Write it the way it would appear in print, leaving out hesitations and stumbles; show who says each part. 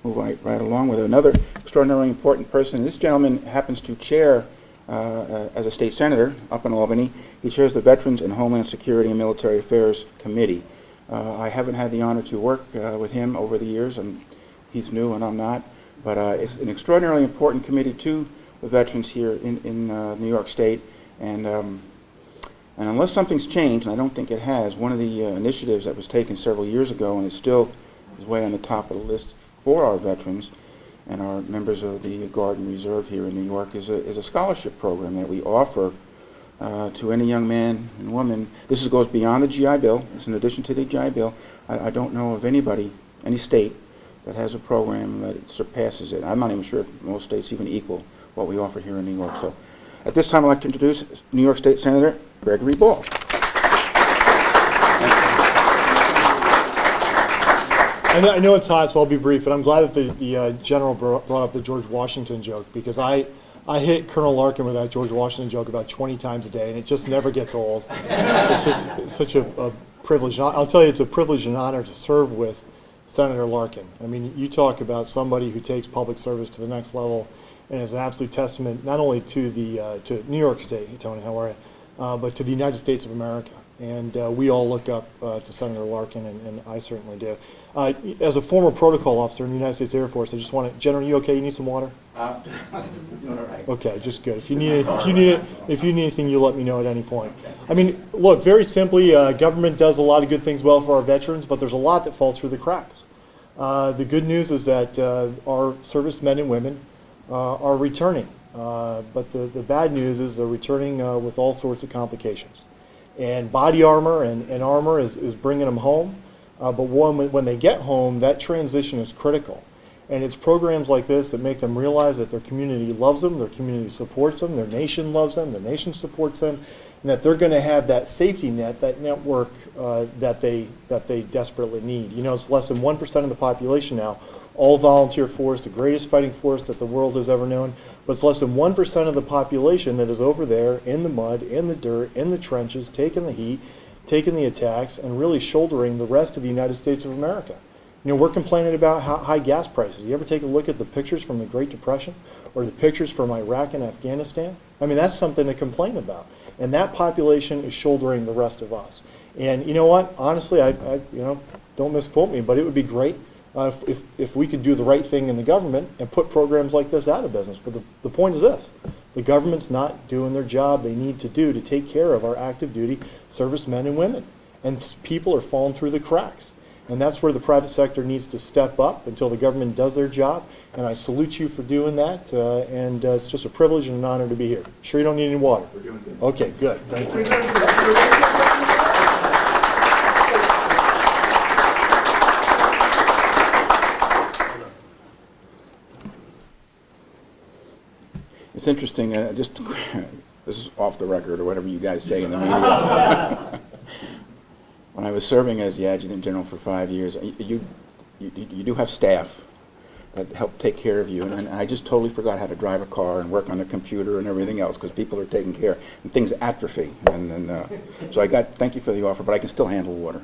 Speaker 1: move right along with it. Another extraordinarily important person, this gentleman happens to chair, as a state senator up in Albany, he chairs the Veterans and Homeland Security and Military Affairs Committee. I haven't had the honor to work with him over the years, and he's new and I'm not, but it's an extraordinarily important committee to the veterans here in New York State, and unless something's changed, and I don't think it has, one of the initiatives that was taken several years ago and is still way on the top of the list for our veterans and our members of the Guard and Reserve here in New York is a scholarship program that we offer to any young man and woman. This goes beyond the GI Bill. It's in addition to the GI Bill. I don't know of anybody, any state, that has a program that surpasses it. I'm not even sure if most states even equal what we offer here in New York. So at this time, I'd like to introduce New York State Senator Gregory Ball.
Speaker 2: I know it's hot, so I'll be brief, but I'm glad that the General brought up the George Washington joke, because I hit Colonel Larkin with that George Washington joke about 20 times a day, and it just never gets old. It's such a privilege. I'll tell you, it's a privilege and honor to serve with Senator Larkin. I mean, you talk about somebody who takes public service to the next level, and is an absolute testament not only to to New York State, hey, Tony, how are you, but to the United States of America. And we all look up to Senator Larkin, and I certainly do. As a former protocol officer in the United States Air Force, I just want to, General, you okay? You need some water?
Speaker 1: Doing all right.
Speaker 2: Okay, just good. If you need anything, you let me know at any point. I mean, look, very simply, government does a lot of good things well for our veterans, but there's a lot that falls through the cracks. The good news is that our servicemen and women are returning, but the bad news is they're returning with all sorts of complications. And body armor and armor is bringing them home, but when they get home, that transition is critical. And it's programs like this that make them realize that their community loves them, their community supports them, their nation loves them, their nation supports them, and that they're going to have that safety net, that network that they desperately need. You know, it's less than 1% of the population now, all volunteer force, the greatest fighting force that the world has ever known, but it's less than 1% of the population that is over there in the mud, in the dirt, in the trenches, taking the heat, taking the attacks, and really shouldering the rest of the United States of America. You know, we're complaining about high gas prices. You ever take a look at the pictures from the Great Depression or the pictures from Iraq and Afghanistan? I mean, that's something to complain about. And that population is shouldering the rest of us. And you know what? Honestly, I don't misquote me, but it would be great if we could do the right thing in the government and put programs like this out of business. But the point is this: the government's not doing their job they need to do to take care of our active duty servicemen and women. And people are falling through the cracks. And that's where the private sector needs to step up until the government does their job. And I salute you for doing that. And it's just a privilege and an honor to be here. Sure you don't need any water?
Speaker 1: We're doing good.
Speaker 2: Okay, good. Thank you.
Speaker 1: It's interesting, this is off the record or whatever you guys say in the media. When I was serving as the Adjutant General for 5 years, you do have staff that help take care of you, and I just totally forgot how to drive a car and work on a computer and everything else because people are taking care and things atrophy. So thank you for the offer, but I can still handle water.